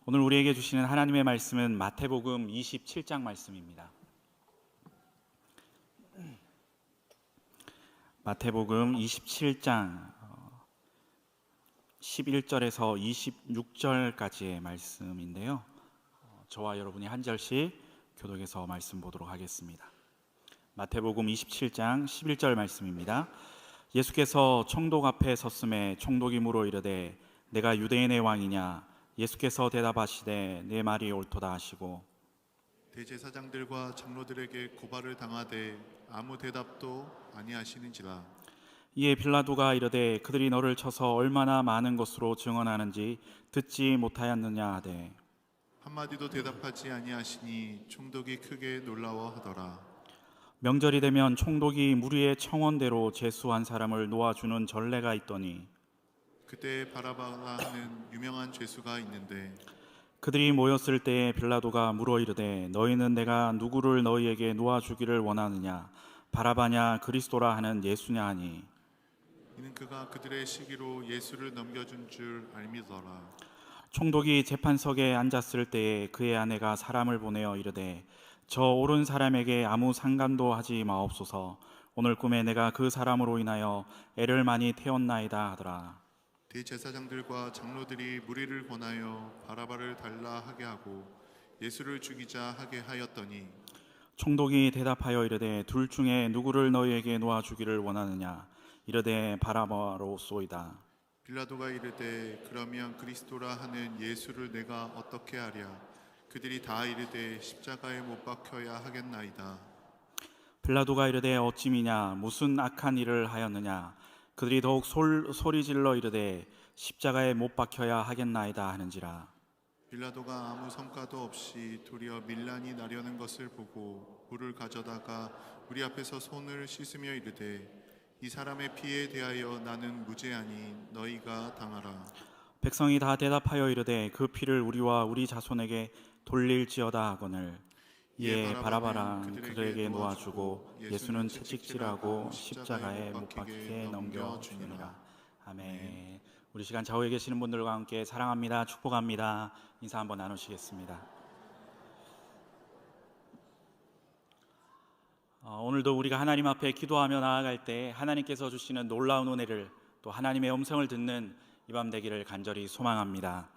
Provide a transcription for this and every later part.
오늘 우리에게 주시는 하나님의 말씀은 마태복음 27장 말씀입니다. 마태복음 27장 11절에서 26절까지의 말씀인데요. 저와 여러분이 한 절씩 교독해서 말씀 보도록 하겠습니다. 마태복음 27장 11절 말씀입니다. 예수께서 총독 앞에 섰음에 총독이 물어 이르되 내가 유대인의 왕이냐? 예수께서 대답하시되 내 말이 옳도다 하시고 대제사장들과 장로들에게 고발을 당하되 아무 대답도 아니하시는지라. 이에 빌라도가 이르되 그들이 너를 쳐서 얼마나 많은 것으로 증언하는지 듣지 못하였느냐 하되 한마디도 대답하지 아니하시니 총독이 크게 놀라워하더라. 명절이 되면 총독이 무리의 청원대로 제수한 사람을 놓아주는 전례가 있더니 그때 바라바라 하는 유명한 죄수가 있는데 그들이 모였을 때에 빌라도가 물어 이르되 너희는 내가 누구를 너희에게 놓아주기를 원하느냐 바라바냐 그리스도라 하는 예수냐 하니 이는 그가 그들의 시기로 예수를 넘겨준 줄 알미더라. 총독이 재판석에 앉았을 때에 그의 아내가 사람을 보내어 이르되 저 옳은 사람에게 아무 상관도 하지 마옵소서. 오늘 꿈에 내가 그 사람으로 인하여 애를 많이 태웠나이다 하더라. 대제사장들과 장로들이 무리를 권하여 바라바를 달라 하게 하고 예수를 죽이자 하게 하였더니 총독이 대답하여 이르되 둘 중에 누구를 너희에게 놓아주기를 원하느냐 이르되 바라바로소이다. 빌라도가 이르되 그러면 그리스도라 하는 예수를 내가 어떻게 하랴? 그들이 다 이르되 십자가에 못 박혀야 하겠나이다. 빌라도가 이르되 어찌미냐 무슨 악한 일을 하였느냐 그들이 더욱 소리질러 이르되 십자가에 못 박혀야 하겠나이다 하는지라. 빌라도가 아무 성과도 없이 도리어 밀란이 나려는 것을 보고 물을 가져다가 우리 앞에서 손을 씻으며 이르되 이 사람의 피에 대하여 나는 무죄하니 너희가 당하라. 백성이 다 대답하여 이르되 그 피를 우리와 우리 자손에게 돌릴지어다 하거늘 이에 바라바라 그들에게 놓아주고 예수는 채찍질하고 십자가에 못 박히게 넘겨주니라. 아멘. 우리 시간 좌우에 계시는 분들과 함께 사랑합니다, 축복합니다 인사 한번 나누시겠습니다. 오늘도 우리가 하나님 앞에 기도하며 나아갈 때 하나님께서 주시는 놀라운 은혜를 또 하나님의 음성을 듣는 이 밤 되기를 간절히 소망합니다.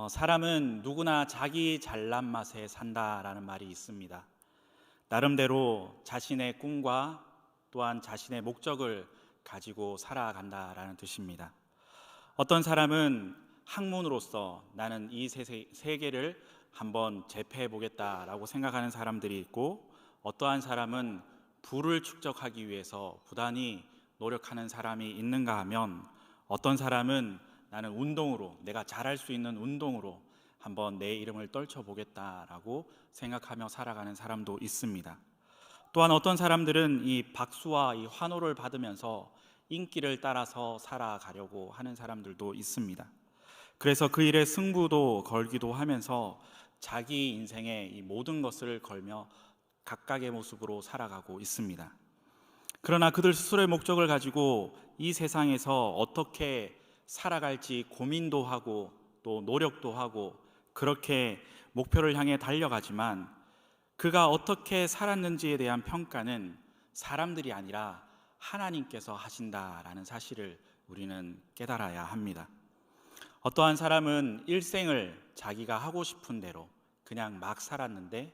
사람은 누구나 자기 잘난 맛에 산다라는 말이 있습니다. 나름대로 자신의 꿈과 또한 자신의 목적을 가지고 살아간다라는 뜻입니다. 어떤 사람은 학문으로서 나는 이 세계를 한번 제패해 보겠다라고 생각하는 사람들이 있고 어떠한 사람은 부를 축적하기 위해서 부단히 노력하는 사람이 있는가 하면 어떤 사람은 나는 운동으로 내가 잘할 수 있는 운동으로 한번 내 이름을 떨쳐보겠다라고 생각하며 살아가는 사람도 있습니다. 또한 어떤 사람들은 이 박수와 이 환호를 받으면서 인기를 따라서 살아가려고 하는 사람들도 있습니다. 그래서 그 일에 승부도 걸기도 하면서 자기 인생의 이 모든 것을 걸며 각각의 모습으로 살아가고 있습니다. 그러나 그들 스스로의 목적을 가지고 이 세상에서 어떻게 살아갈지 고민도 하고 또 노력도 하고 그렇게 목표를 향해 달려가지만 그가 어떻게 살았는지에 대한 평가는 사람들이 아니라 하나님께서 하신다라는 사실을 우리는 깨달아야 합니다. 어떠한 사람은 일생을 자기가 하고 싶은 대로 그냥 막 살았는데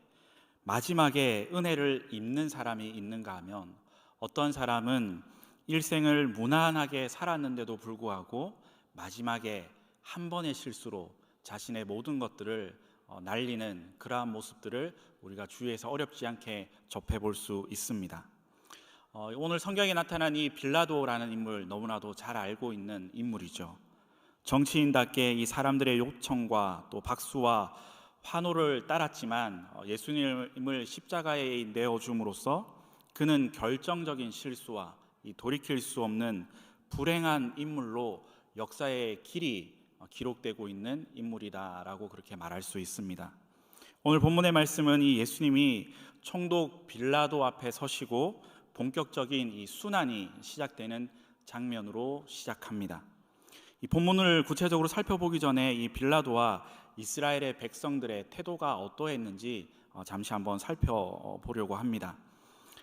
마지막에 은혜를 입는 사람이 있는가 하면 어떤 사람은 일생을 무난하게 살았는데도 불구하고 마지막에 한 번의 실수로 자신의 모든 것들을 날리는 그러한 모습들을 우리가 주위에서 어렵지 않게 접해볼 수 있습니다. 오늘 성경에 나타난 이 빌라도라는 인물 너무나도 잘 알고 있는 인물이죠. 정치인답게 이 사람들의 요청과 또 박수와 환호를 따랐지만 예수님을 십자가에 내어줌으로써 그는 결정적인 실수와 이 돌이킬 수 없는 불행한 인물로 역사의 길이 기록되고 있는 인물이다라고 그렇게 말할 수 있습니다. 오늘 본문의 말씀은 이 예수님이 총독 빌라도 앞에 서시고 본격적인 이 순환이 시작되는 장면으로 시작합니다. 이 본문을 구체적으로 살펴보기 전에 이 빌라도와 이스라엘의 백성들의 태도가 어떠했는지 잠시 한번 살펴보려고 합니다.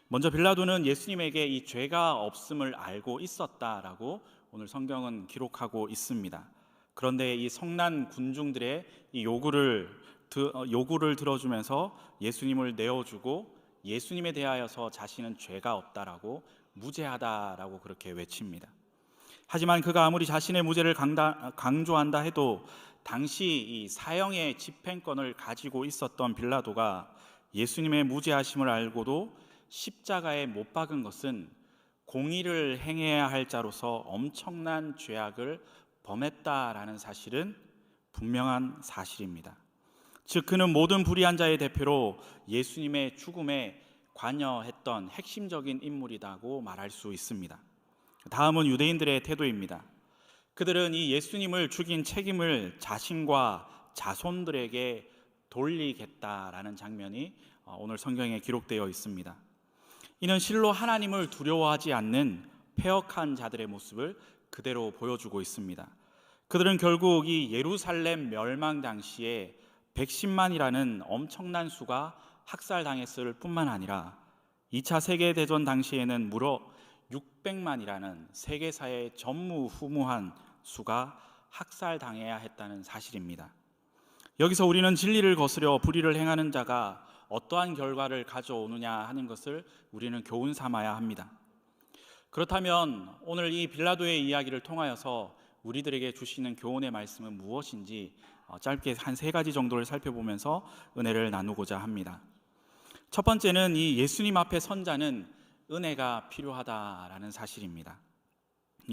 먼저 빌라도는 예수님에게 이 죄가 없음을 알고 있었다라고 오늘 성경은 기록하고 있습니다. 그런데 이 성난 군중들의 이 요구를 들어주면서 예수님을 내어주고 예수님에 대하여서 자신은 죄가 없다라고 무죄하다라고 그렇게 외칩니다. 하지만 그가 아무리 자신의 무죄를 강조한다 해도 당시 이 사형의 집행권을 가지고 있었던 빌라도가 예수님의 무죄하심을 알고도 십자가에 못 박은 것은 공의를 행해야 할 자로서 엄청난 죄악을 범했다라는 사실은 분명한 사실입니다. 즉 그는 모든 불의한 자의 대표로 예수님의 죽음에 관여했던 핵심적인 인물이라고 말할 수 있습니다. 다음은 유대인들의 태도입니다. 그들은 이 예수님을 죽인 책임을 자신과 자손들에게 돌리겠다라는 장면이 오늘 성경에 기록되어 있습니다. 이는 실로 하나님을 두려워하지 않는 패역한 자들의 모습을 그대로 보여주고 있습니다. 그들은 결국 이 예루살렘 멸망 당시에 110만이라는 엄청난 수가 학살당했을 뿐만 아니라 2차 세계대전 당시에는 무려 600만이라는 세계사의 전무후무한 수가 학살당해야 했다는 사실입니다. 여기서 우리는 진리를 거스려 불의를 행하는 자가 어떠한 결과를 가져오느냐 하는 것을 우리는 교훈 삼아야 합니다. 그렇다면 오늘 이 빌라도의 이야기를 통하여서 우리들에게 주시는 교훈의 말씀은 무엇인지 짧게 한 3가지 정도를 살펴보면서 은혜를 나누고자 합니다. 첫 번째는 이 예수님 앞에 선 자는 은혜가 필요하다라는 사실입니다.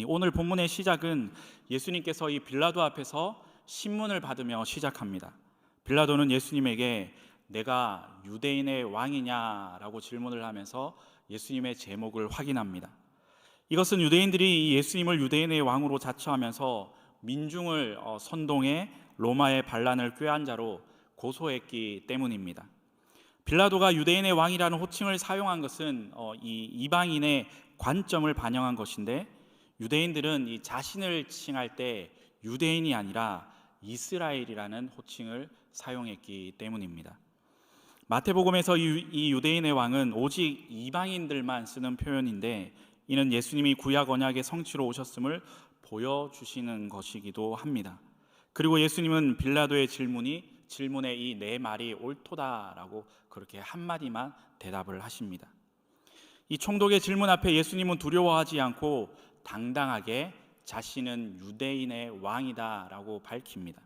오늘 본문의 시작은 예수님께서 이 빌라도 앞에서 신문을 받으며 시작합니다. 빌라도는 예수님에게 내가 유대인의 왕이냐라고 질문을 하면서 예수님의 제목을 확인합니다. 이것은 유대인들이 예수님을 유대인의 왕으로 자처하면서 민중을 선동해 로마의 반란을 꾀한 자로 고소했기 때문입니다. 빌라도가 유대인의 왕이라는 호칭을 사용한 것은 이 이방인의 관점을 반영한 것인데, 유대인들은 이 자신을 칭할 때 유대인이 아니라 이스라엘이라는 호칭을 사용했기 때문입니다. 마태복음에서 이 유대인의 왕은 오직 이방인들만 쓰는 표현인데, 이는 예수님이 구약 언약의 성취로 오셨음을 보여주시는 것이기도 합니다. 그리고 예수님은 빌라도의 질문에 이 내 말이 옳도다라고 그렇게 한마디만 대답을 하십니다. 이 총독의 질문 앞에 예수님은 두려워하지 않고 당당하게 자신은 유대인의 왕이다라고 밝힙니다.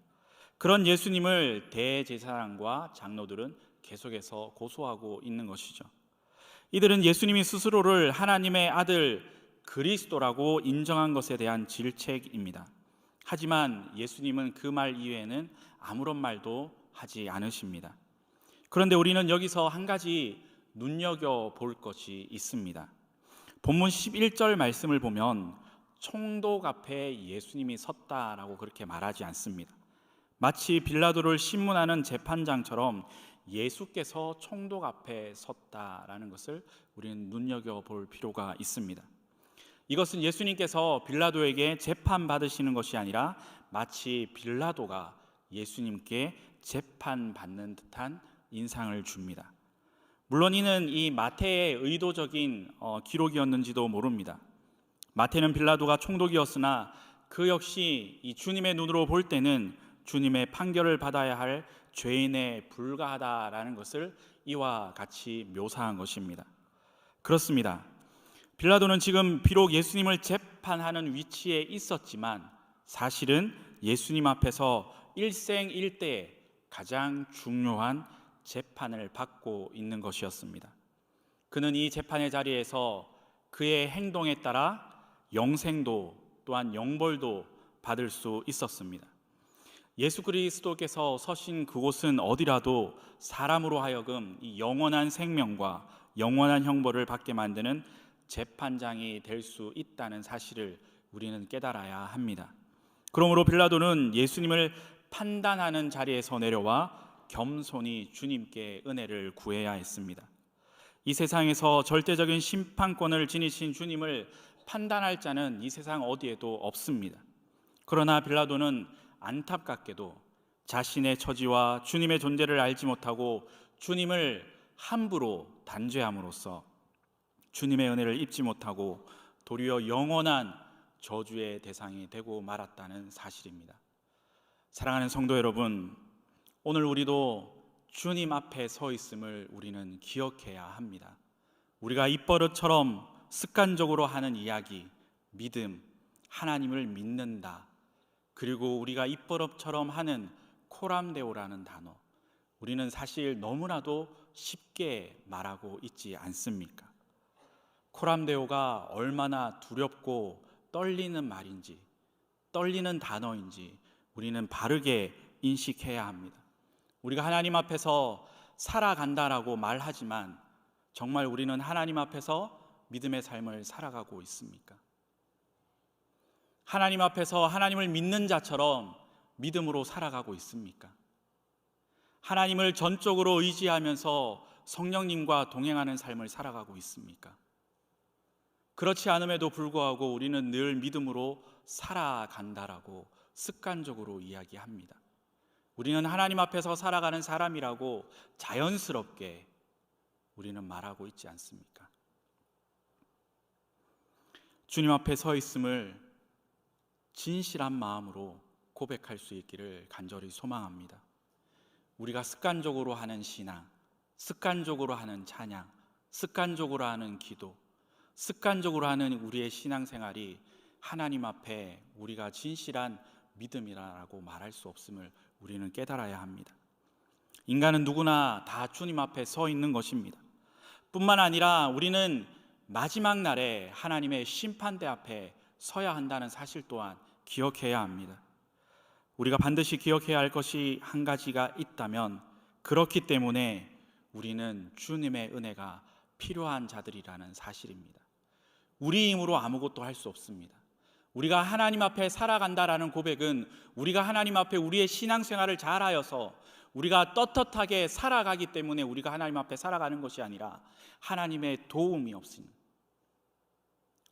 그런 예수님을 대제사장과 장로들은 계속해서 고소하고 있는 것이죠. 이들은 예수님이 스스로를 하나님의 아들 그리스도라고 인정한 것에 대한 질책입니다. 하지만 예수님은 그 말 이외에는 아무런 말도 하지 않으십니다. 그런데 우리는 여기서 한 가지 눈여겨볼 것이 있습니다. 본문 11절 말씀을 보면 총독 앞에 예수님이 섰다라고 그렇게 말하지 않습니다. 마치 빌라도를 신문하는 재판장처럼 예수께서 총독 앞에 섰다라는 것을 우리는 눈여겨볼 필요가 있습니다. 이것은 예수님께서 빌라도에게 재판받으시는 것이 아니라 마치 빌라도가 예수님께 재판받는 듯한 인상을 줍니다. 물론 이는 이 마태의 의도적인 기록이었는지도 모릅니다. 마태는 빌라도가 총독이었으나 그 역시 이 주님의 눈으로 볼 때는 주님의 판결을 받아야 할 죄인에 불과하다라는 것을 이와 같이 묘사한 것입니다. 그렇습니다. 빌라도는 지금 비록 예수님을 재판하는 위치에 있었지만 사실은 예수님 앞에서 일생일대에 가장 중요한 재판을 받고 있는 것이었습니다. 그는 이 재판의 자리에서 그의 행동에 따라 영생도 또한 영벌도 받을 수 있었습니다. 예수 그리스도께서 서신 그곳은 어디라도 사람으로 하여금 이 영원한 생명과 영원한 형벌을 받게 만드는 재판장이 될 수 있다는 사실을 우리는 깨달아야 합니다. 그러므로 빌라도는 예수님을 판단하는 자리에서 내려와 겸손히 주님께 은혜를 구해야 했습니다. 이 세상에서 절대적인 심판권을 지니신 주님을 판단할 자는 이 세상 어디에도 없습니다. 그러나 빌라도는 안타깝게도 자신의 처지와 주님의 존재를 알지 못하고 주님을 함부로 단죄함으로써 주님의 은혜를 입지 못하고 도리어 영원한 저주의 대상이 되고 말았다는 사실입니다. 사랑하는 성도 여러분, 오늘 우리도 주님 앞에 서 있음을 우리는 기억해야 합니다. 우리가 입버릇처럼 습관적으로 하는 이야기, 믿음, 하나님을 믿는다, 그리고 우리가 입버릇처럼 하는 코람데오라는 단어, 우리는 사실 너무나도 쉽게 말하고 있지 않습니까? 코람데오가 얼마나 두렵고 떨리는 말인지, 떨리는 단어인지 우리는 바르게 인식해야 합니다. 우리가 하나님 앞에서 살아간다라고 말하지만 정말 우리는 하나님 앞에서 믿음의 삶을 살아가고 있습니까? 하나님 앞에서 하나님을 믿는 자처럼 믿음으로 살아가고 있습니까? 하나님을 전적으로 의지하면서 성령님과 동행하는 삶을 살아가고 있습니까? 그렇지 않음에도 불구하고 우리는 늘 믿음으로 살아간다라고 습관적으로 이야기합니다. 우리는 하나님 앞에서 살아가는 사람이라고 자연스럽게 우리는 말하고 있지 않습니까? 주님 앞에 서 있음을 진실한 마음으로 고백할 수 있기를 간절히 소망합니다. 우리가 습관적으로 하는 신앙, 습관적으로 하는 찬양, 습관적으로 하는 기도, 습관적으로 하는 우리의 신앙생활이 하나님 앞에 우리가 진실한 믿음이라고 말할 수 없음을 우리는 깨달아야 합니다. 인간은 누구나 다 주님 앞에 서 있는 것입니다. 뿐만 아니라 우리는 마지막 날에 하나님의 심판대 앞에 서야 한다는 사실 또한 기억해야 합니다. 우리가 반드시 기억해야 할 것이 한 가지가 있다면 그렇기 때문에 우리는 주님의 은혜가 필요한 자들이라는 사실입니다. 우리 힘으로 아무것도 할 수 없습니다. 우리가 하나님 앞에 살아간다라는 고백은 우리가 하나님 앞에 우리의 신앙생활을 잘하여서 우리가 떳떳하게 살아가기 때문에 우리가 하나님 앞에 살아가는 것이 아니라 하나님의 도움이 없으니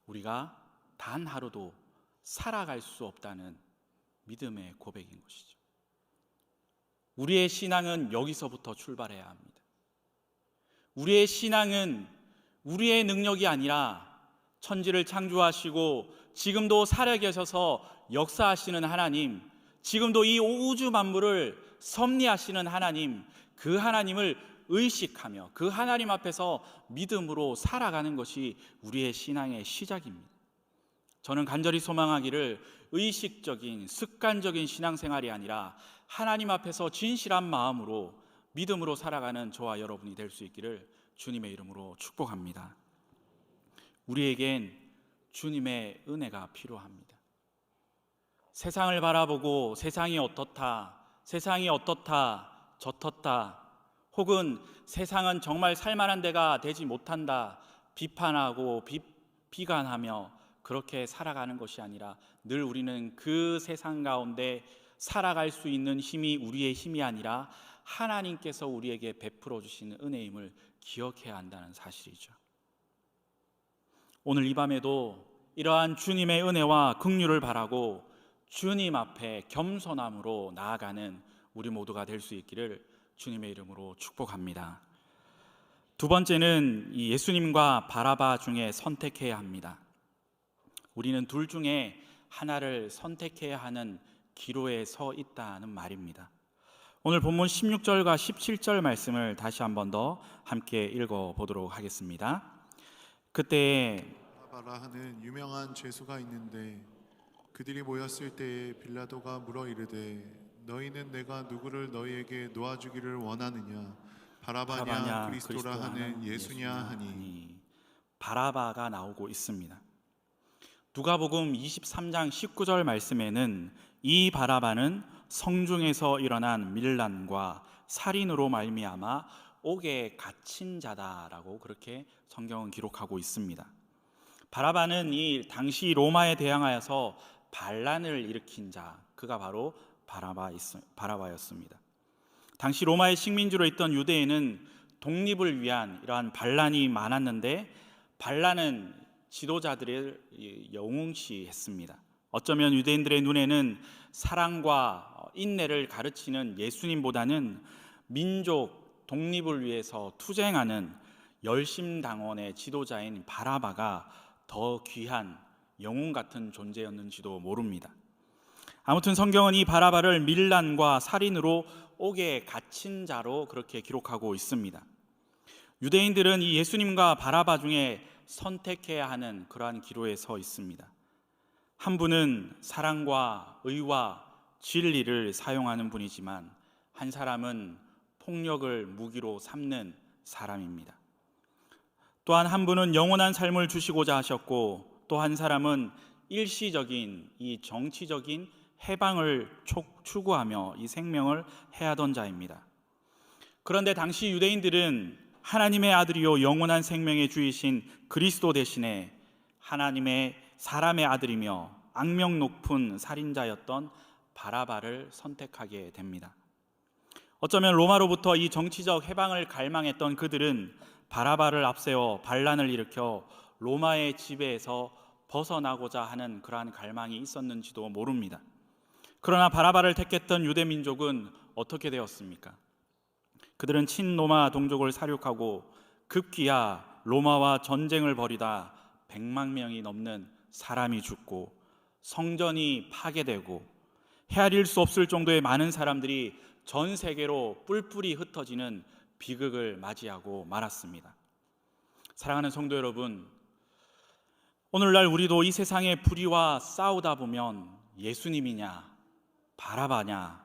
우리가 단 하루도 살아갈 수 없다는 믿음의 고백인 것이죠. 우리의 신앙은 여기서부터 출발해야 합니다. 우리의 신앙은 우리의 능력이 아니라 천지를 창조하시고 지금도 살아계셔서 역사하시는 하나님, 지금도 이 우주 만물을 섭리하시는 하나님, 그 하나님을 의식하며 그 하나님 앞에서 믿음으로 살아가는 것이 우리의 신앙의 시작입니다. 저는 간절히 소망하기를 의식적인 습관적인 신앙생활이 아니라 하나님 앞에서 진실한 마음으로 믿음으로 살아가는 저와 여러분이 될 수 있기를 주님의 이름으로 축복합니다. 우리에겐 주님의 은혜가 필요합니다. 세상을 바라보고 세상이 어떻다, 세상이 어떻다, 저떻다, 혹은 세상은 정말 살만한 데가 되지 못한다 비판하고 비관하며 그렇게 살아가는 것이 아니라 늘 우리는 그 세상 가운데 살아갈 수 있는 힘이 우리의 힘이 아니라 하나님께서 우리에게 베풀어 주시는 은혜임을 기억해야 한다는 사실이죠. 오늘 이 밤에도 이러한 주님의 은혜와 긍휼을 바라고 주님 앞에 겸손함으로 나아가는 우리 모두가 될 수 있기를 주님의 이름으로 축복합니다. 두 번째는 이 예수님과 바라바 중에 선택해야 합니다. 우리는 둘 중에 하나를 선택해야 하는 기로에 서 있다는 말입니다. 오늘 본문 16절과 17절 말씀을 다시 한 번 더 함께 읽어보도록 하겠습니다. 그때 바라 하는 유명한 죄수가 있는데 그들이 모였을 때에 빌라도가 물어 이르되 너희는 내가 누구를 너희에게 놓아주기를 원하느냐 바라바냐 그리스도라 하는 예수냐 하니 바라바가 나오고 있습니다. 누가복음 23장 19절 말씀에는 이 바라바는 성중에서 일어난 밀란과 살인으로 말미암아 옥에 갇힌 자다라고 그렇게 성경은 기록하고 있습니다. 바라바는 이 당시 로마에 대항하여서 반란을 일으킨 자, 그가 바로 바라바였습니다. 당시 로마의 식민지로 있던 유대에는 독립을 위한 이러한 반란이 많았는데 반란은 지도자들을 영웅시했습니다. 어쩌면 유대인들의 눈에는 사랑과 인내를 가르치는 예수님보다는 민족 독립을 위해서 투쟁하는 열심당원의 지도자인 바라바가 더 귀한 영웅 같은 존재였는지도 모릅니다. 아무튼 성경은 이 바라바를 밀란과 살인으로 옥에 갇힌 자로 그렇게 기록하고 있습니다. 유대인들은 이 예수님과 바라바 중에 선택해야 하는 그러한 기로에 서 있습니다. 한 분은 사랑과 의와 진리를 사용하는 분이지만 한 사람은 폭력을 무기로 삼는 사람입니다. 또한 한 분은 영원한 삶을 주시고자 하셨고, 또 한 사람은 일시적인 이 정치적인 해방을 추구하며 이 생명을 해하던 자입니다. 그런데 당시 유대인들은 하나님의 아들이요 영원한 생명의 주이신 그리스도 대신에 하나님의 사람의 아들이며 악명 높은 살인자였던 바라바를 선택하게 됩니다. 어쩌면 로마로부터 이 정치적 해방을 갈망했던 그들은 바라바를 앞세워 반란을 일으켜 로마의 지배에서 벗어나고자 하는 그러한 갈망이 있었는지도 모릅니다. 그러나 바라바를 택했던 유대 민족은 어떻게 되었습니까? 그들은 친로마 동족을 살육하고 급기야 로마와 전쟁을 벌이다 100만 명이 넘는 사람이 죽고 성전이 파괴되고 헤아릴 수 없을 정도의 많은 사람들이 전 세계로 뿔뿔이 흩어지는 비극을 맞이하고 말았습니다. 사랑하는 성도 여러분, 오늘날 우리도 이 세상의 불의와 싸우다 보면 예수님이냐 바라바냐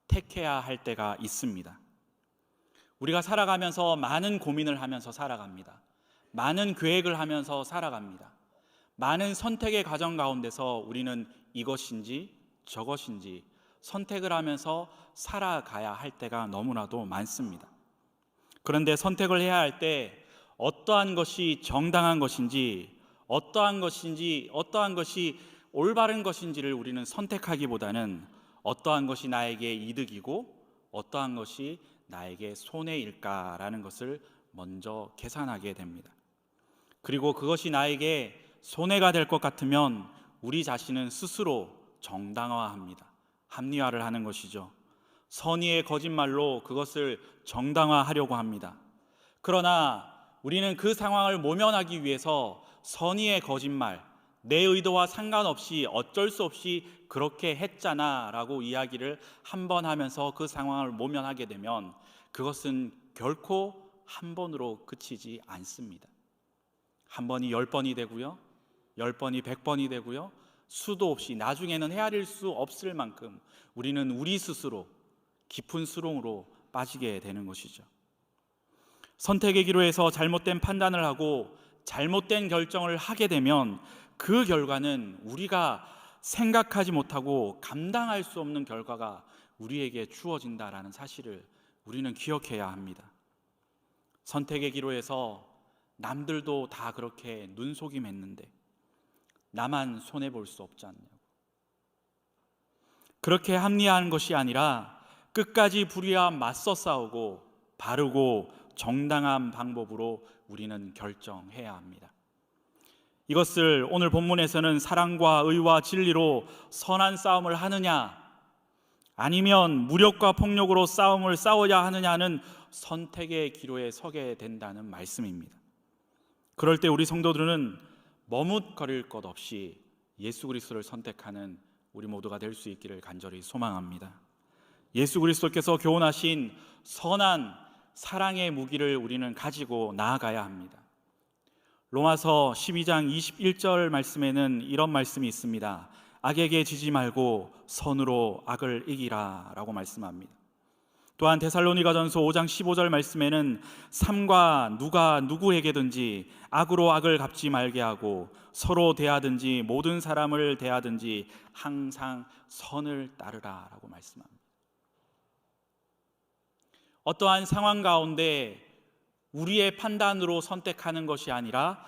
택해야 할 때가 있습니다. 우리가 살아가면서 많은 고민을 하면서 살아갑니다. 많은 계획을 하면서 살아갑니다. 많은 선택의 과정 가운데서 우리는 이것인지 저것인지 선택을 하면서 살아가야 할 때가 너무나도 많습니다. 그런데 선택을 해야 할 때 어떠한 것이 정당한 것인지 어떠한 것이 올바른 것인지를 우리는 선택하기보다는 어떠한 것이 나에게 이득이고 어떠한 것이 나에게 손해일까라는 것을 먼저 계산하게 됩니다. 그리고 그것이 나에게 손해가 될 것 같으면 우리 자신은 스스로 정당화합니다. 합리화를 하는 것이죠. 선의의 거짓말로 그것을 정당화하려고 합니다. 그러나 우리는 그 상황을 모면하기 위해서 선의의 거짓말, 내 의도와 상관없이 어쩔 수 없이 그렇게 했잖아 라고 이야기를 한 번 하면서 그 상황을 모면하게 되면 그것은 결코 한 번으로 그치지 않습니다. 한 번이 10번이 되고요, 10번이 100번이 되고요, 수도 없이 나중에는 헤아릴 수 없을 만큼 우리는 우리 스스로 깊은 수렁으로 빠지게 되는 것이죠. 선택의 기로에서 잘못된 판단을 하고 잘못된 결정을 하게 되면 그 결과는 우리가 생각하지 못하고 감당할 수 없는 결과가 우리에게 주어진다라는 사실을 우리는 기억해야 합니다. 선택의 기로에서 남들도 다 그렇게 눈속임했는데 나만 손해볼 수 없지 않냐고. 그렇게 합리화하는 것이 아니라 끝까지 불의와 맞서 싸우고 바르고 정당한 방법으로 우리는 결정해야 합니다. 이것을 오늘 본문에서는 사랑과 의와 진리로 선한 싸움을 하느냐 아니면 무력과 폭력으로 싸움을 싸워야 하느냐는 선택의 기로에 서게 된다는 말씀입니다. 그럴 때 우리 성도들은 머뭇거릴 것 없이 예수 그리스도를 선택하는 우리 모두가 될 수 있기를 간절히 소망합니다. 예수 그리스도께서 교훈하신 선한 사랑의 무기를 우리는 가지고 나아가야 합니다. 로마서 12장 21절 말씀에는 이런 말씀이 있습니다. 악에게 지지 말고 선으로 악을 이기라 라고 말씀합니다. 또한 데살로니가전서 5장 15절 말씀에는 삼가 누가 누구에게든지 악으로 악을 갚지 말게 하고 서로 대하든지 모든 사람을 대하든지 항상 선을 따르라 라고 말씀합니다. 어떠한 상황 가운데 우리의 판단으로 선택하는 것이 아니라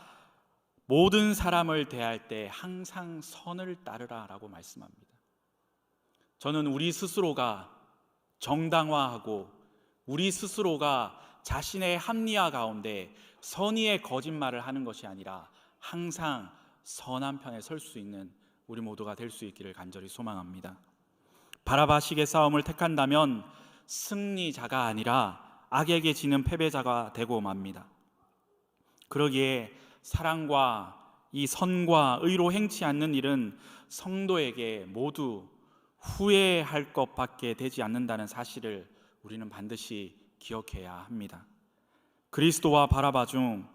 모든 사람을 대할 때 항상 선을 따르라 라고 말씀합니다. 저는 우리 스스로가 정당화하고 우리 스스로가 자신의 합리화 가운데 선의의 거짓말을 하는 것이 아니라 항상 선한 편에 설 수 있는 우리 모두가 될 수 있기를 간절히 소망합니다. 바라바식의 싸움을 택한다면 승리자가 아니라 악에게 지는 패배자가 되고 맙니다. 그러기에 사랑과 이 선과 의로 행치 않는 일은 성도에게 모두 후회할 것밖에 되지 않는다는 사실을 우리는 반드시 기억해야 합니다. 그리스도와 바라바 중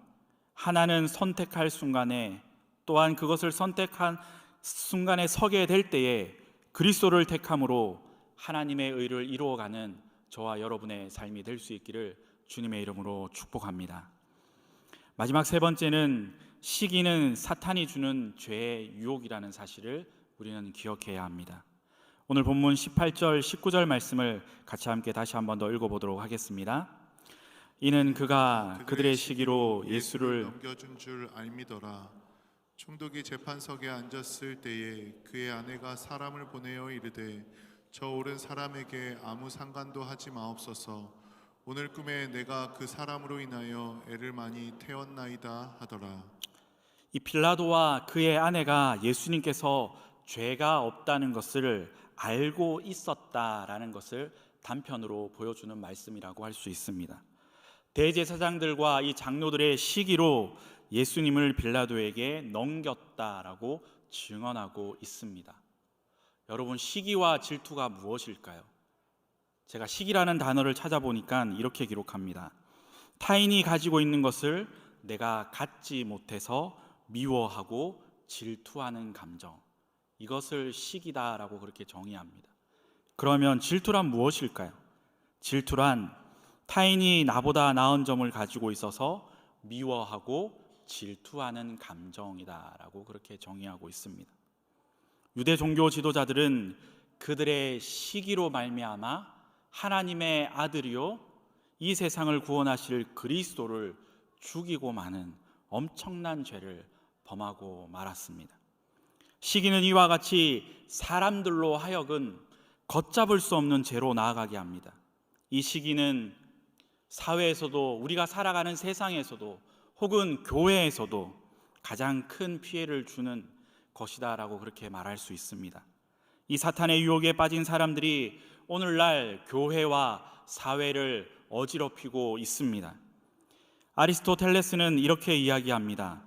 하나는 선택할 순간에, 또한 그것을 선택한 순간에 서게 될 때에 그리스도를 택함으로 하나님의 의를 이루어가는 저와 여러분의 삶이 될 수 있기를 주님의 이름으로 축복합니다. 마지막 세 번째는 시기는 사탄이 주는 죄의 유혹이라는 사실을 우리는 기억해야 합니다. 오늘 본문 18절 19절 말씀을 같이 함께 다시 한 번 더 읽어보도록 하겠습니다. 이는 그가 그들의 시기로 예수를 넘겨준 줄 알미더라. 총독이 재판석에 앉았을 때에 그의 아내가 사람을 보내어 이르되 저 오른 사람에게 아무 상관도 하지 마옵소서. 오늘 꿈에 내가 그 사람으로 인하여 애를 많이 태웠나이다 하더라. 이 빌라도와 그의 아내가 예수님께서 죄가 없다는 것을 알고 있었다라는 것을 단편으로 보여주는 말씀이라고 할 수 있습니다. 대제사장들과 이 장로들의 시기로 예수님을 빌라도에게 넘겼다라고 증언하고 있습니다. 여러분, 시기와 질투가 무엇일까요? 제가 시기라는 단어를 찾아보니까 이렇게 기록합니다. 타인이 가지고 있는 것을 내가 갖지 못해서 미워하고 질투하는 감정, 이것을 시기다라고 그렇게 정의합니다. 그러면 질투란 무엇일까요? 질투란 타인이 나보다 나은 점을 가지고 있어서 미워하고 질투하는 감정이다라고 그렇게 정의하고 있습니다. 유대 종교 지도자들은 그들의 시기로 말미암아 하나님의 아들이요 이 세상을 구원하실 그리스도를 죽이고 마는 엄청난 죄를 범하고 말았습니다. 시기는 이와 같이 사람들로 하여금 걷잡을 수 없는 죄로 나아가게 합니다. 이 시기는 사회에서도, 우리가 살아가는 세상에서도, 혹은 교회에서도 가장 큰 피해를 주는 것이다라고 그렇게 말할 수 있습니다. 이 사탄의 유혹에 빠진 사람들이 오늘날 교회와 사회를 어지럽히고 있습니다. 아리스토텔레스는 이렇게 이야기합니다.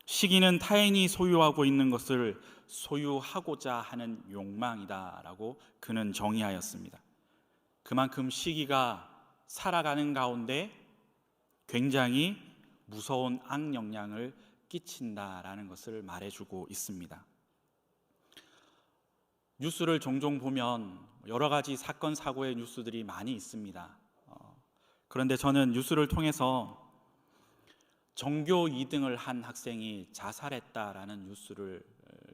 시기는 타인이 소유하고 있는 것을 소유하고자 하는 욕망이다라고 그는 정의하였습니다. 그만큼 시기가 살아가는 가운데 굉장히 무서운 악영향을 끼친다라는 것을 말해주고 있습니다. 뉴스를 종종 보면 여러 가지 사건 사고의 뉴스들이 많이 있습니다. 그런데 저는 뉴스를 통해서 전교 2등을 한 학생이 자살했다라는 뉴스를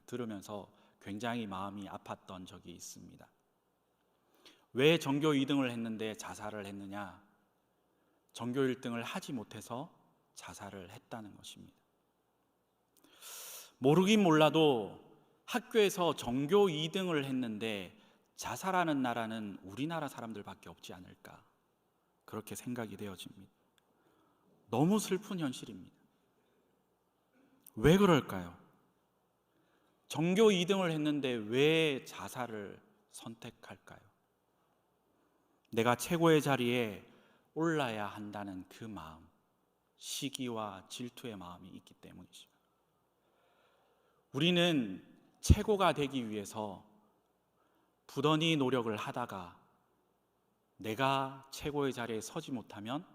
들으면서 굉장히 마음이 아팠던 적이 있습니다. 왜 전교 2등을 했는데 자살을 했느냐? 전교 1등을 하지 못해서 자살을 했다는 것입니다. 모르긴 몰라도 학교에서 전교 2등을 했는데 자살하는 나라는 우리나라 사람들밖에 없지 않을까, 그렇게 생각이 되어집니다. 너무 슬픈 현실입니다. 왜 그럴까요? 전교 2등을 했는데 왜 자살을 선택할까요? 내가 최고의 자리에 올라야 한다는 그 마음, 시기와 질투의 마음이 있기 때문이죠. 우리는 최고가 되기 위해서 부단히 노력을 하다가 내가 최고의 자리에 서지 못하면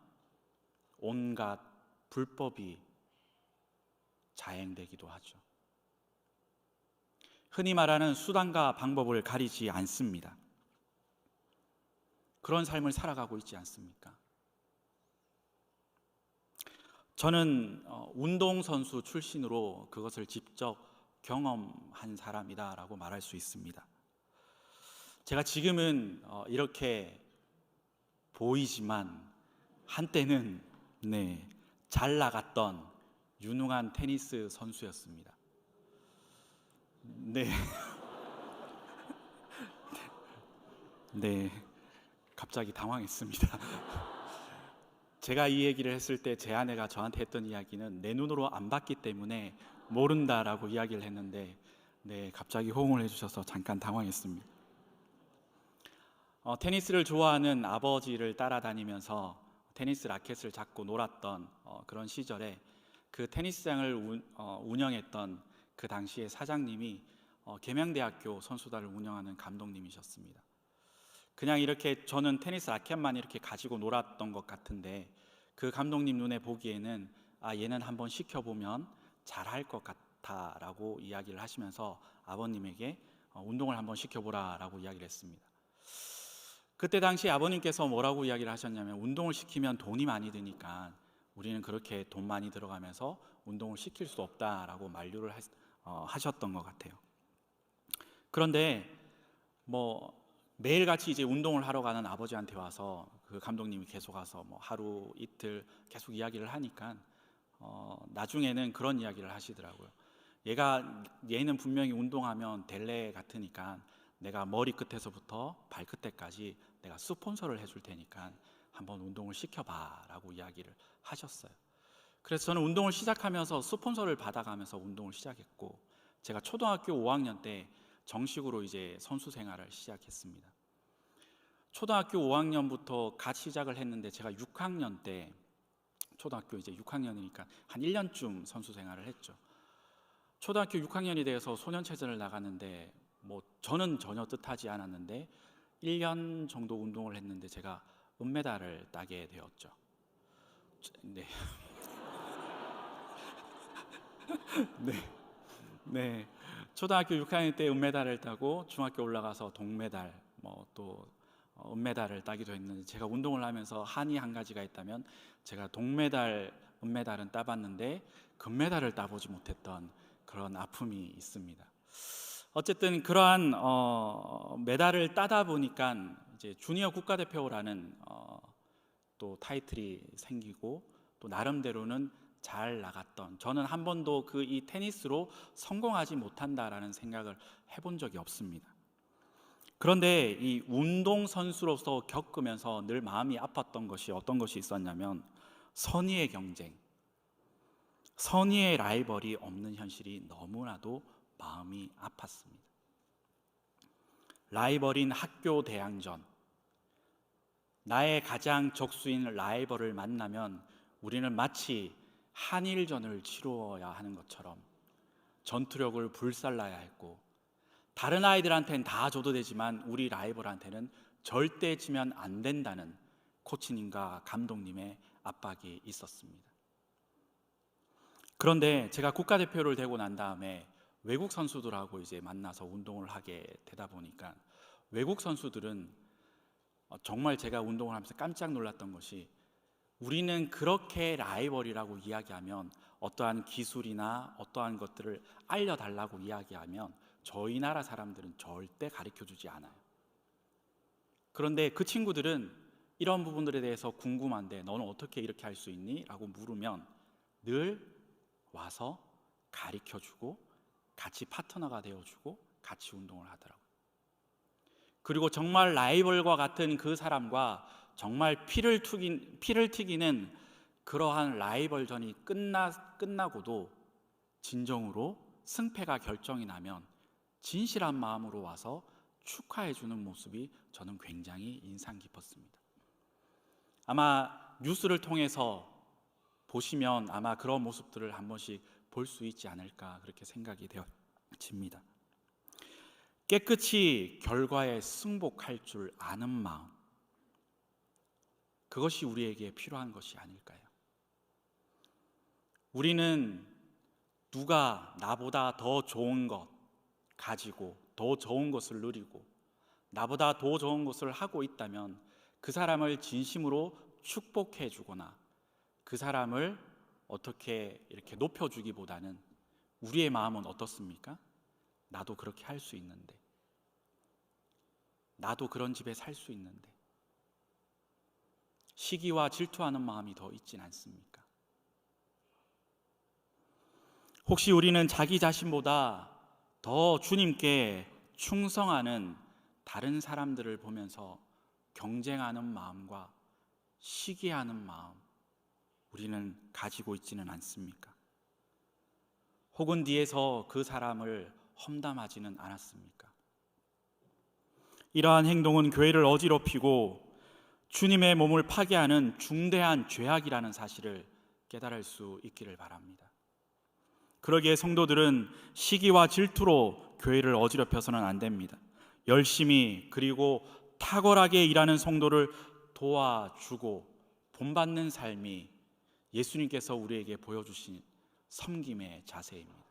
온갖 불법이 자행되기도 하죠. 흔히 말하는 수단과 방법을 가리지 않습니다. 그런 삶을 살아가고 있지 않습니까? 저는 운동선수 출신으로 그것을 직접 경험한 사람이다라고 말할 수 있습니다. 제가 지금은 이렇게 보이지만 한때는 잘 나갔던 유능한 테니스 선수였습니다. 갑자기 당황했습니다. 제가 이 얘기를 했을 때 제 아내가 저한테 했던 이야기는 내 눈으로 안 봤기 때문에 모른다라고 이야기를 했는데, 네, 갑자기 호응을 해주셔서 잠깐 당황했습니다. 테니스를 좋아하는 아버지를 따라다니면서 테니스 라켓을 잡고 놀았던 그런 시절에 그 테니스장을 운영했던 그 당시의 사장님이 계명대학교 선수단을 운영하는 감독님이셨습니다. 그냥 이렇게 저는 테니스 라켓만 이렇게 가지고 놀았던 것 같은데 그 감독님 눈에 보기에는 얘는 한번 시켜보면 잘할 것 같다라고 이야기를 하시면서 아버님에게 운동을 한번 시켜보라라고 이야기를 했습니다. 그때 당시 아버님께서 뭐라고 이야기를 하셨냐면 운동을 시키면 돈이 많이 드니까 우리는 그렇게 돈 많이 들어가면서 운동을 시킬 수 없다라고 만류를 하셨던 것 같아요. 그런데 매일같이 이제 운동을 하러 가는 아버지한테 와서 그 감독님이 계속 와서 하루 이틀 계속 이야기를 하니까 나중에는 그런 이야기를 하시더라고요. 얘는 분명히 운동하면 될 애 같으니까 내가 머리 끝에서부터 발끝에까지 내가 스폰서를 해줄 테니까 한번 운동을 시켜봐 라고 이야기를 하셨어요. 그래서 저는 운동을 시작하면서 스폰서를 받아가면서 운동을 시작했고, 제가 초등학교 5학년 때 정식으로 이제 선수 생활을 시작했습니다. 초등학교 5학년부터 갓 시작을 했는데 제가 6학년 때, 초등학교 이제 6학년이니까 한 1년쯤 선수 생활을 했죠. 초등학교 6학년이 돼서 소년체전을 나갔는데 저는 전혀 뜻하지 않았는데 1년 정도 운동을 했는데 제가 은메달을 따게 되었죠. 네. 네. 네. 초등학교 6학년 때 은메달을 따고 중학교 올라가서 동메달, 또 은메달을 따기도 했는데, 제가 운동을 하면서 한이 한 가지가 있다면 제가 동메달, 은메달은 따봤는데 금메달을 따보지 못했던 그런 아픔이 있습니다. 어쨌든 그러한 메달을 따다 보니까 이제 주니어 국가대표라는 또 타이틀이 생기고, 또 나름대로는 잘 나갔던, 저는 한 번도 이 테니스로 성공하지 못한다라는 생각을 해본 적이 없습니다. 그런데 이 운동선수로서 겪으면서 늘 마음이 아팠던 것이 어떤 것이 있었냐면 선의의 경쟁, 선의의 라이벌이 없는 현실이 너무나도 마음이 아팠습니다. 라이벌인 학교 대항전, 나의 가장 적수인 라이벌을 만나면 우리는 마치 한일전을 치루어야 하는 것처럼 전투력을 불살라야 했고, 다른 아이들한테는 다 줘도 되지만 우리 라이벌한테는 절대 지면 안 된다는 코치님과 감독님의 압박이 있었습니다. 그런데 제가 국가대표를 되고 난 다음에 외국 선수들하고 이제 만나서 운동을 하게 되다 보니까 외국 선수들은 정말 제가 운동을 하면서 깜짝 놀랐던 것이, 우리는 그렇게 라이벌이라고 이야기하면 어떠한 기술이나 어떠한 것들을 알려달라고 이야기하면 저희 나라 사람들은 절대 가르쳐주지 않아요. 그런데 그 친구들은 이런 부분들에 대해서 궁금한데 너는 어떻게 이렇게 할 수 있니? 라고 물으면 늘 와서 가르쳐주고 같이 파트너가 되어주고 같이 운동을 하더라고요. 그리고 정말 라이벌과 같은 그 사람과 정말 피를 튀기는 그러한 라이벌전이 끝나고도 진정으로 승패가 결정이 나면 진실한 마음으로 와서 축하해주는 모습이 저는 굉장히 인상 깊었습니다. 아마 뉴스를 통해서 보시면 아마 그런 모습들을 한 번씩 볼 수 있지 않을까, 그렇게 생각이 되어집니다. 깨끗이 결과에 승복할 줄 아는 마음, 그것이 우리에게 필요한 것이 아닐까요? 우리는 누가 나보다 더 좋은 것 가지고 더 좋은 것을 누리고 나보다 더 좋은 것을 하고 있다면 그 사람을 진심으로 축복해 주거나 그 사람을 어떻게 이렇게 높여주기보다는 우리의 마음은 어떻습니까? 나도 그렇게 할 수 있는데, 나도 그런 집에 살 수 있는데, 시기와 질투하는 마음이 더 있진 않습니까? 혹시 우리는 자기 자신보다 더 주님께 충성하는 다른 사람들을 보면서 경쟁하는 마음과 시기하는 마음, 우리는 가지고 있지는 않습니까? 혹은 뒤에서 그 사람을 험담하지는 않았습니까? 이러한 행동은 교회를 어지럽히고 주님의 몸을 파괴하는 중대한 죄악이라는 사실을 깨달을 수 있기를 바랍니다. 그러기에 성도들은 시기와 질투로 교회를 어지럽혀서는 안 됩니다. 열심히 그리고 탁월하게 일하는 성도를 도와주고 본받는 삶이 예수님께서 우리에게 보여주신 섬김의 자세입니다.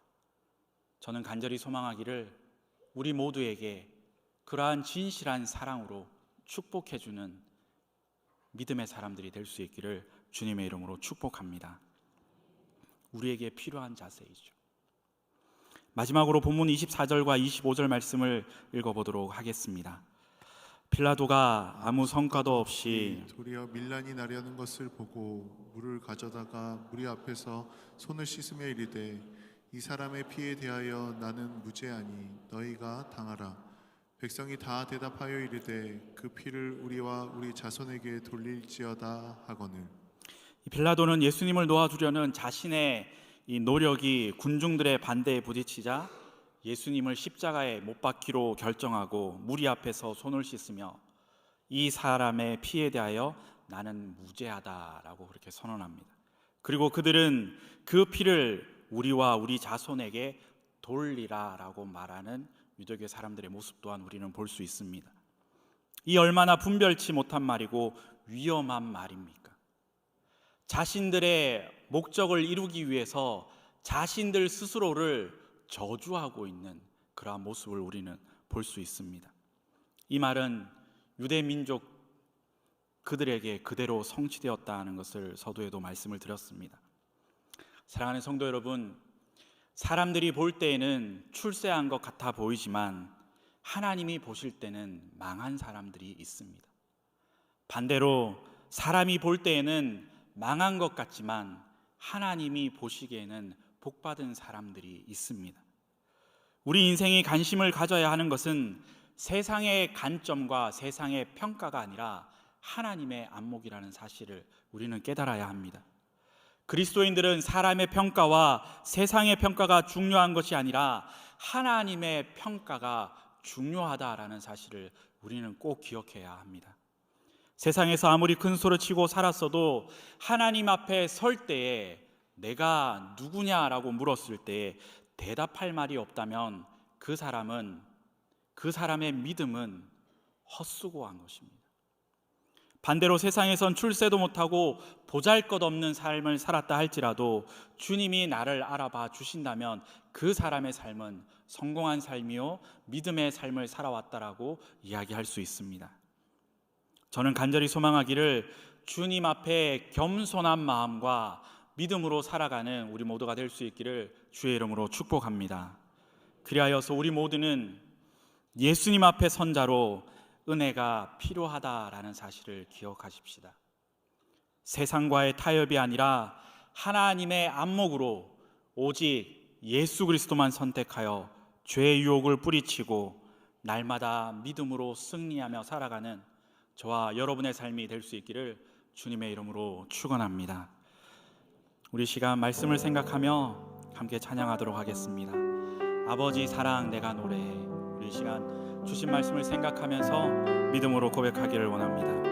저는 간절히 소망하기를 우리 모두에게 그러한 진실한 사랑으로 축복해주는 믿음의 사람들이 될 수 있기를 주님의 이름으로 축복합니다. 우리에게 필요한 자세이죠. 마지막으로 본문 24절과 25절 말씀을 읽어보도록 하겠습니다. 빌라도가 아무 성과도 없이 도리어 밀란이 나려는 것을 보고 물을 가져다가 무리 앞에서 손을 씻으며 이르되 이 사람의 피에 대하여 나는 무죄하니 너희가 당하라. 백성이 다 대답하여 이르되 그 피를 우리와 우리 자손에게 돌릴지어다 하거늘. 빌라도는 예수님을 놓아주려는 자신의 이 노력이 군중들의 반대에 부딪히자 예수님을 십자가에 못 박기로 결정하고 무리 앞에서 손을 씻으며 이 사람의 피에 대하여 나는 무죄하다라고 그렇게 선언합니다. 그리고 그들은 그 피를 우리와 우리 자손에게 돌리라라고 말하는 유대교 사람들의 모습 또한 우리는 볼 수 있습니다. 이 얼마나 분별치 못한 말이고 위험한 말입니까? 자신들의 목적을 이루기 위해서 자신들 스스로를 저주하고 있는 그러한 모습을 우리는 볼 수 있습니다. 이 말은 유대 민족 그들에게 그대로 성취되었다는 것을 서두에도 말씀을 드렸습니다. 사랑하는 성도 여러분, 사람들이 볼 때에는 출세한 것 같아 보이지만 하나님이 보실 때는 망한 사람들이 있습니다. 반대로 사람이 볼 때에는 망한 것 같지만 하나님이 보시기에는 복받은 사람들이 있습니다. 우리 인생이 관심을 가져야 하는 것은 세상의 관점과 세상의 평가가 아니라 하나님의 안목이라는 사실을 우리는 깨달아야 합니다. 그리스도인들은 사람의 평가와 세상의 평가가 중요한 것이 아니라 하나님의 평가가 중요하다라는 사실을 우리는 꼭 기억해야 합니다. 세상에서 아무리 큰 소리 치고 살았어도 하나님 앞에 설 때에 내가 누구냐라고 물었을 때 대답할 말이 없다면 그 사람의 믿음은 헛수고한 것입니다. 반대로 세상에선 출세도 못하고 보잘것없는 삶을 살았다 할지라도 주님이 나를 알아봐 주신다면 그 사람의 삶은 성공한 삶이요 믿음의 삶을 살아왔다라고 이야기할 수 있습니다. 저는 간절히 소망하기를 주님 앞에 겸손한 마음과 믿음으로 살아가는 우리 모두가 될 수 있기를 주의 이름으로 축복합니다. 그리하여서 우리 모두는 예수님 앞에 선 자로 은혜가 필요하다라는 사실을 기억하십시다. 세상과의 타협이 아니라 하나님의 안목으로 오직 예수 그리스도만 선택하여 죄의 유혹을 뿌리치고 날마다 믿음으로 승리하며 살아가는 저와 여러분의 삶이 될 수 있기를 주님의 이름으로 축원합니다. 우리 시간 말씀을 생각하며 함께 찬양하도록 하겠습니다. 아버지 사랑 내가 노래해. 우리 시간 주신 말씀을 생각하면서 믿음으로 고백하기를 원합니다.